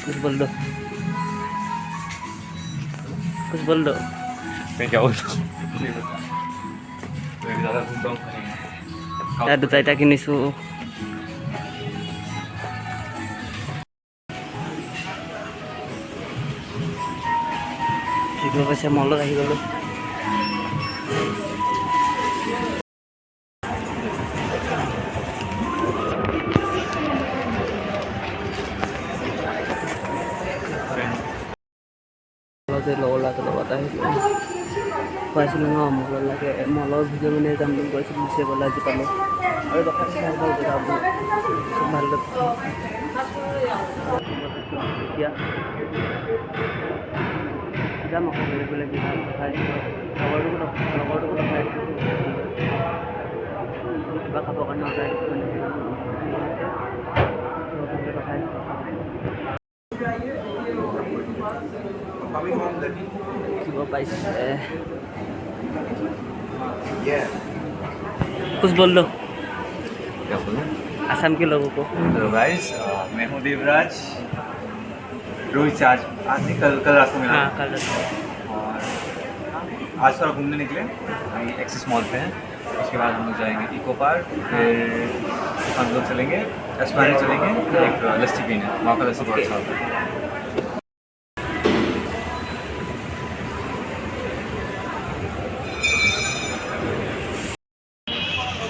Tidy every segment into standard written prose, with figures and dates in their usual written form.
कुछ बोल दो, कुछ बोल दो। मैं क्या बोलूँ? मैं भी ज़्यादा घूमता हूँ। यार दुटा इटा किनिছোঁ। ঠিক আছে মলত আহি গ'লো। লগৰ ল'ৰাটোৰ লগত আহিলোঁ, খুৱাইছিলোঁ ন মলৰ লাগে, মলৰ ভিডিঅ' মানে যাম বুলি কৈছিলোঁ, গুচি গ'লে আজি পালোঁ আৰু দোকান ভাল ভাল জেগা ভাল এতিয়া যাম আকৌ বেলেগ বেলেগ জেগা দেখাইছোঁ, লগৰটোকো দেখাইছোঁ, কিবা খাবৰ কাৰণে অৰ্ডাৰ দিছোঁ মানে দেখাইছোঁ। किलो पाइसे कुछ बोल दो। क्या बोलूं? असम के लोगों को। हेलो गाइस, मैं हूँ देवराज। रोहित से आज नहीं, कल रात को मिला। हाँ कल रात और आज थोड़ा घूमने निकले, एक्सिस मॉल पे हैं। उसके बाद हम लोग जाएंगे इको पार्क, फिर हम लोग चलेंगे एस्प्लैनेड, चलेंगे एक लस्सी पीने, वहाँ का लस्सी बहुत अच्छा होता है।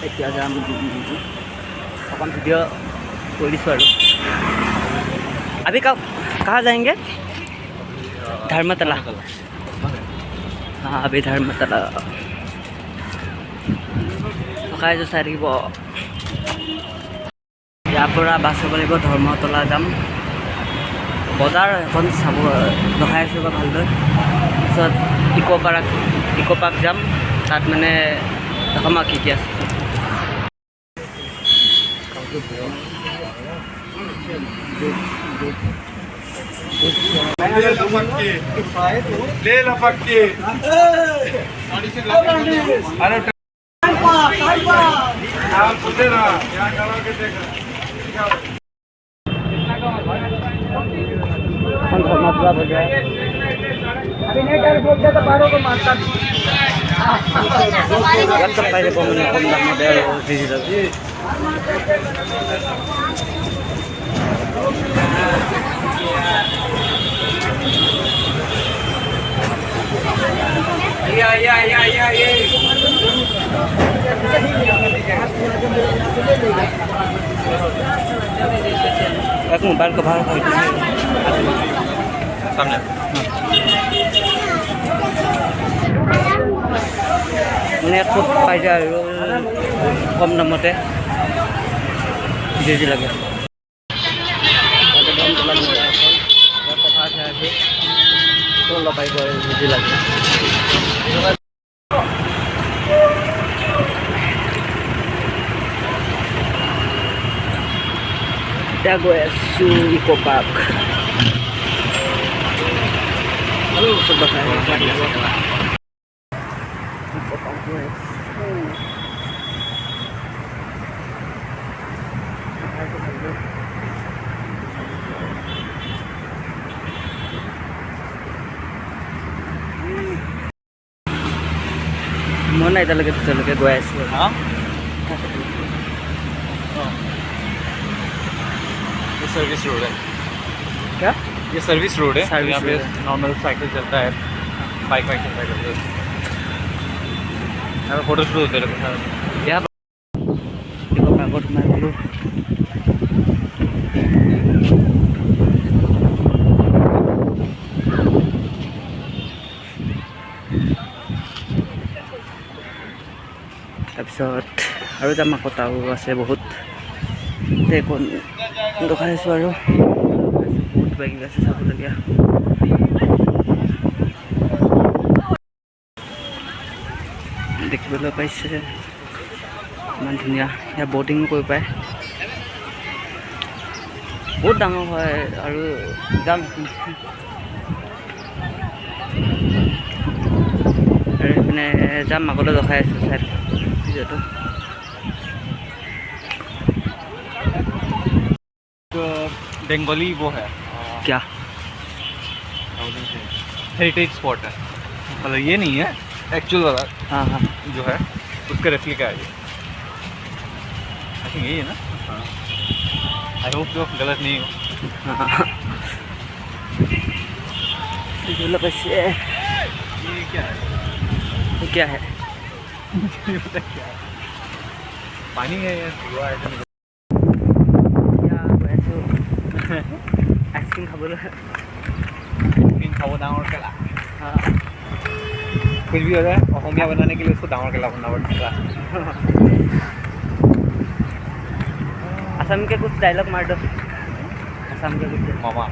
এতিয়া যাম अपन वीडियो कर अभी कहाँ जाएंगे? धर्मतला। हाँ अभी धर्मतला थकाई जो चाই থাকিব। ইয়াৰ পৰা বাছ ল'ব লাগিব, ধৰ্মতলা যাম। বজাৰ এখন চাব দেখাই আছোঁ বা ভালদৰে। তাৰপিছত ইক' পাৰ্ক যাম, তাত মানে দেখাম আৰু কি আছে। एक मोबाइल कवर सामने মানে খুব পাই যায় আৰু কম দামতে যি লাগে। যি লাগে এতিয়া গৈ আছোঁ ইক' পাৰ্ক। মই নাই তেতিয়ালৈকে গৈ আছোঁ। ये सर्विस रोड है। क्या? ये सर्विस रोड है। सर्विस यहाँ पे रोड है। नॉर्मल साइकिल चलता है, बाइक चलता है। यहाँ पे फोटो शूट होते रहते हैं। यहाँ इको पार्कत সোমাই গ'লোঁ। তাৰপিছত আৰু যাম আকৌ, তাও আছে বহুত দেখোন দেখাইছোঁ আৰু বহুত কিবা কিবি আছে চাবলগীয়া। দেখিবলৈ পাইছে ইমান ধুনীয়া, ইয়াত ব'টিং কৰিব পাৰে, বহুত ডাঙৰ হয়। আৰু যাম সেইপিনে যাম, আগলৈ দেখাই আছোঁ চাই ভিডিঅ'টো। बेंगोली वो है, क्या? हेरिटेज स्पॉट है, मतलब ये नहीं है एक्चुअल वाला हाँ हाँ जो है उसका रेप्लिका है ये। आई थिंक यही है ना? हाँ, आई होप जो गलत नहीं हो। हाँ बोलो कैसे ये क्या है? ये क्या है? ये पता क्या है? पानी है यार, हुआ है तो क्या वैसे आइसक्रीम खाबोले खाओ डाँगर केला। हाँ कुछ भी हो जाए अहोमिया बनाने के लिए उसको डाँगर केला बनना पड़ता है। असम के कुछ डायलॉग मार दो, असम के कुछ। मामा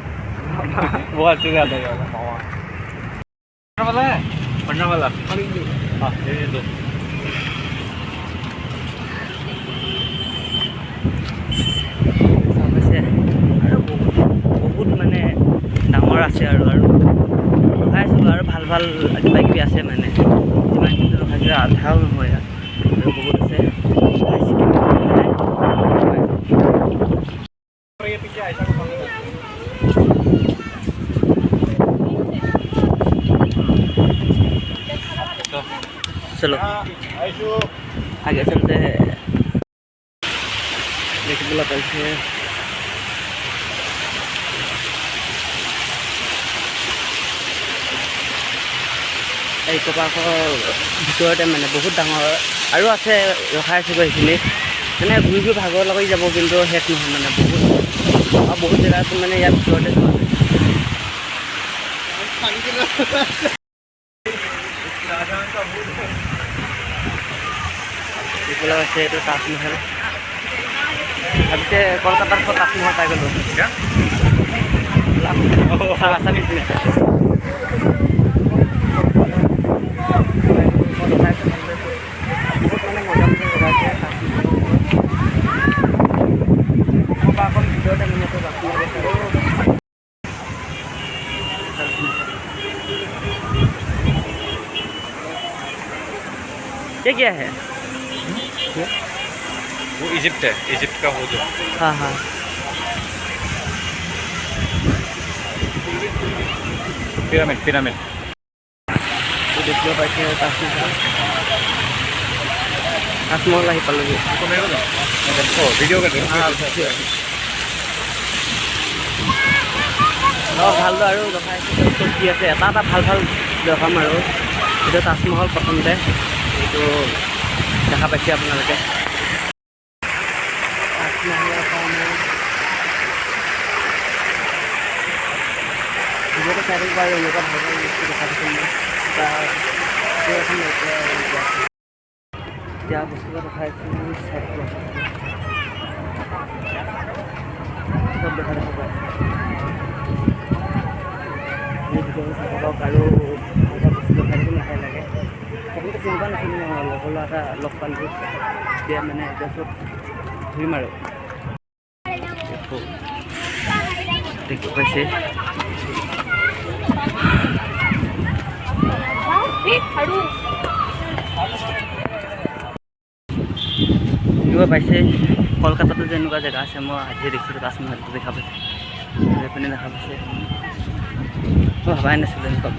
वो अच्छे से आता है वाला मामा। पढ़ने वाला है, पढ़ने वाला हाँ दे दो। আছে আৰু বহুত মানে ডাঙৰ আছে আৰু ৰখাইছিলোঁ আৰু ভাল ভাল কিবা কিবি আছে মানে যিমানখিনি ৰখাইছিলোঁ আধাও নহয় আৰু বহুত আছে। ये पीछे ऐसा को समझ चलो आगे चलते हैं। देखिए कैसे ইকো পাৰ্কৰ ভিতৰতে মানে বহুত ডাঙৰ আৰু আছে ৰখাই আছোঁ সেইখিনিত মানে ঘূৰি ঘূৰি ভাগৰ লাগি যাব কিন্তু শেষ নহয় মানে বহুত আৰু বহুত জেগাত মানে ইয়াৰ ভিতৰতে যোৱা এইফালে আছে এইটো তাজমহল ভাবিছে কলকাতাৰ তাজমহল পাই গ'লোঁ আছামিজ ये क्या है? वो इजिप्ट है, इजिप्ट का वो जो हाँ हाँ पिरामिड पिरामिड तो देख लो पाइसे ताजमहल आহি পালোগৈ वीडियो कर दो। ভালটো আৰু দেখাইছোঁ কি আছে এটা এটা ভাল ভাল দেখাম আৰু এইটো তাজমহল প্ৰথমতে এইটো দেখা পাইছে আপোনালোকে তাজমহলৰ কাৰণে ভিডিঅ'টো চাই থাকিব আৰু এনেকুৱা ভাল ভাল বস্তু দেখা পাইছোঁ মই এতিয়া বস্তুটো দেখাইছোঁ চব দেখা দেখা পায় ভিডিঅ'টো চাব পাওক আৰু এটা বস্তু দেখাই দিব নাখাই লাগে প্ৰথমতে চিন্তা নাছিলোঁ লগৰ ল'ৰা এটা লগ পালোঁ এতিয়া মানে এতিয়া চব ঘূৰিম আৰু দেখি পাইছে দেখিব পাইছে কলকাতাতো যেনেকুৱা জেগা আছে মই আজি দেখিছিলোঁ তাজমহলটো দেখা পাইছে এইপিনে দেখা পাইছে মই ভবাই নাছিলোঁ এনেকুৱা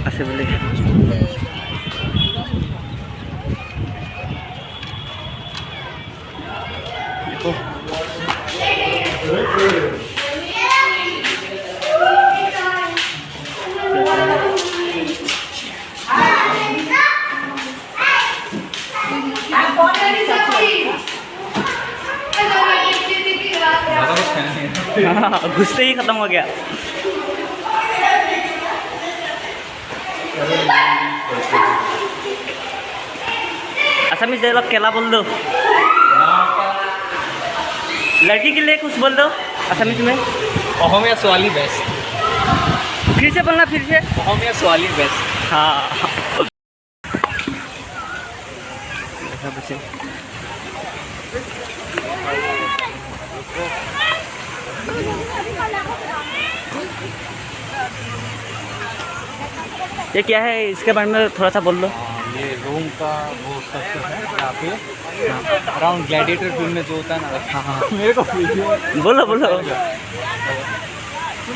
আছে বুলি দেখো घुसते ही खत्म हो गया असमीज डायलॉग केला बोल दो लड़की के लिए कुछ बोल दो असमीज में अहोमिया सवाली बेस्ट फिर से बोलना फिर से अहोमिया सवाली बेस्ट हाँ ऐसा बचे ये क्या है इसके बारे में थोड़ा सा बोल लो ये रोम का वो स्ट्रक्चर है यहाँ पे अराउंड ग्लैडिएटर फिल्म में जो होता है ना हाँ हाँ मेरे को बोलो बोलो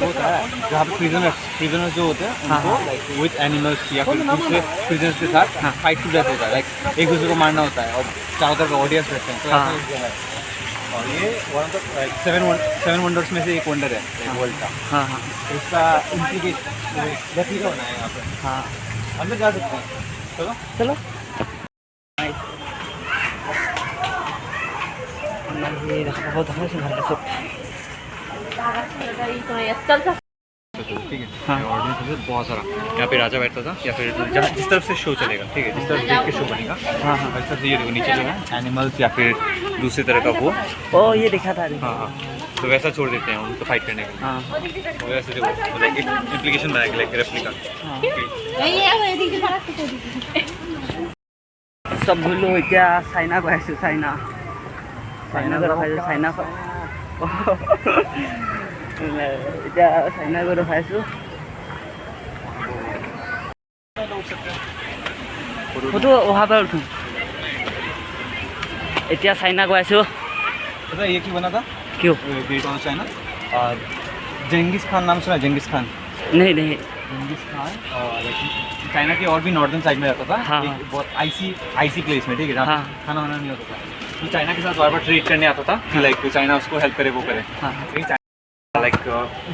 होता है जहाँ पे प्रिजनर्स जो होते हैं उनको लाइक विद एनिमल्स या फिर दूसरे प्रिजनर्स के साथ फाइट टू डेथ होता है, लाइक एक दूसरे को मारना होता है और चारों तरफ ऑडियंस रहते हैं, तो ऐसा एक जगह है। और ये वन ऑफ द 7 वंडर्स में से एक वंडर है वर्ल्ड का। हाँ हाँ तो इसका इम्प्लीकेशन रेप्लिका बना है यहाँ पे, हाँ अंदर जा सकते हैं। चलो चलो बहुत ठीक है। हाँ। ऑडियंस है बहुत सारा, यहाँ पे राजा बैठता था या फिर जहाँ जिस तरफ से शो चलेगा, ठीक है, जिस तरफ देख के शो बनेगा। हाँ हाँ और इस तरफ से ये देखो नीचे जो है एनिमल्स या फिर दूसरे तरह का वो, ओ ये देखा था। हाँ हाँ, तो वैसा छोड़ देते हैं उनको फाइट करने के लिए। हाँ और वैसे देखो लाइक एक इम्प्लीकेशन बनाया लाइक रेप्लिका। सब ভুলো এতিয়া চাইনা গৈ আছোঁ। চাইনা গৈ ৰখাইছোঁ। এতিয়া চাইনা গৈ ৰখাইছোঁ। ফটো অহাৰ পৰা উঠোঁ। এতিয়া চাইনা গৈ আছোঁ। पता है ये क्यों बना था? क्यों? Great wall of China. और जेंगिस खान नाम सुना है? जेंगिस खान नहीं जेंगिस खान चाइना के और भी नॉर्दर्न साइड में रहता था। हाँ, एक हाँ। बहुत आईसी प्लेस में, ठीक है, जहाँ हाँ। खाना वाना नहीं होता था। तो चाइना के साथ बार बार ट्रेड करने आता था कि लाइक चाइना उसको हेल्प करे, वो करे। हाँ लाइक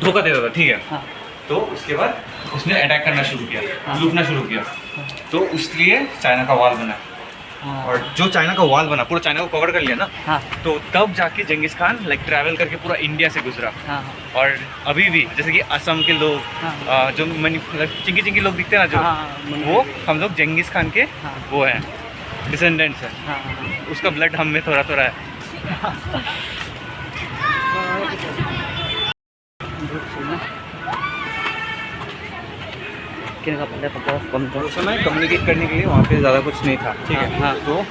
धोखा देता था, ठीक है। हाँ तो उसके बाद उसने अटैक करना शुरू किया, हाँ। लूटना शुरू किया। तो इसलिए चाइना का वॉल बना। हाँ और जो चाइना का वॉल बना, पूरा चाइना को कवर कर लिया ना, हाँ तो तब जाके जेंगिस खान लाइक ट्रैवल करके पूरा इंडिया से गुजरा। हाँ और अभी भी जैसे कि असम के लोग, हाँ। जो चिंकी लोग दिखते हैं ना, जो हाँ, वो हम लोग जेंगिस खान के हाँ। वो हैं, डिसेंडेंट्स हैं। हाँ उसका ब्लड हम में थोड़ा थोड़ा है। किन का पहले पता कम तो उस समय कम्युनिकेट करने के लिए वहाँ पे ज़्यादा कुछ नहीं था, ठीक है। हाँ। तो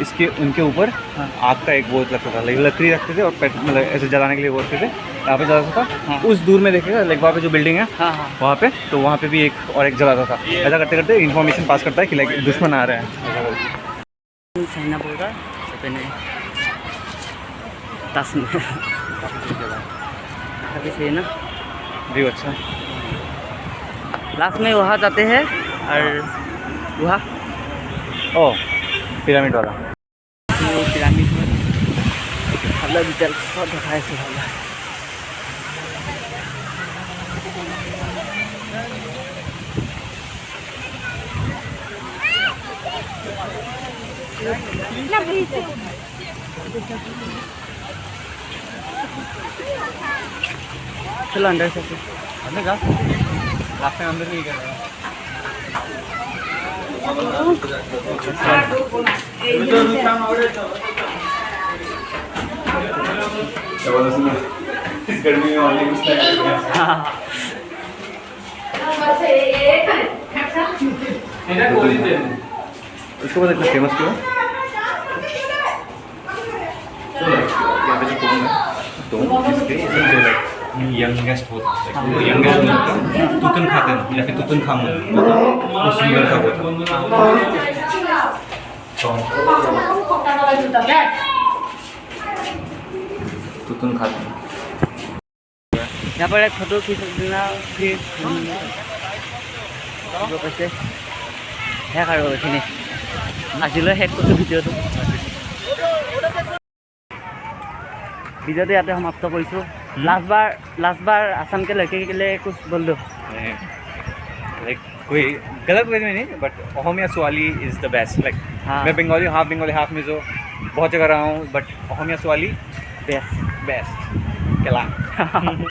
इसके उनके ऊपर हाँ। आग का एक वो लगता था, लाइक लकड़ी रखते थे और मतलब ऐसे जलाने के लिए वो रखते थे। यहाँ पे जलाता था। हाँ। उस दूर में देखेगा लाइक वहाँ पे जो बिल्डिंग है हाँ हाँ वहाँ पे, तो वहाँ पे भी एक और एक जलाता था। ऐसा करते करते इन्फॉर्मेशन पास करता है कि लाइक दुश्मन आ रहे हैं, ऐसा करके। चाइना बोल रहा है ने ताजमहल काफ़ी सही है ना। व्यू अच्छा। लास्ट में वहाँ जाते हैं और वहाँ ओ पिरामिड वाला पिरामिड ভাল ডিটেইলছ সব দেখাইছোঁ। ভাল चलो अंदर से अंदर जा, रास्ते में अंदर नहीं कर रहा। इस गर्मी में ऑनलाइन इसको पता है फेमस क्यों? यहाँ पे जो टोम है, टोम इसके यंगेस्ट होता है, वो यंगेस्ट तुतन खातन या फिर तुतन खामुन, उस सिंगर का होता है तुतन खातन। यहाँ पर एक फोटो खींच देना फिर कैसे শেষ আৰু এইখিনি আজিলৈ শেষ কৰিছোঁ ভিডিঅ'টো। ভিডিঅ'টো ইয়াতে সমাপ্ত কৰিছোঁ। लास्ट बार आसाम के लड़के के लिए कुछ बोल दो। लाइक कोई गलत वे में नहीं, but Ahomiya swali is the best. Like हाँ। मैं बंगाली हाफ मिज़ो बहुत जगह रहा हूँ, but Ahomiya swali best best केला।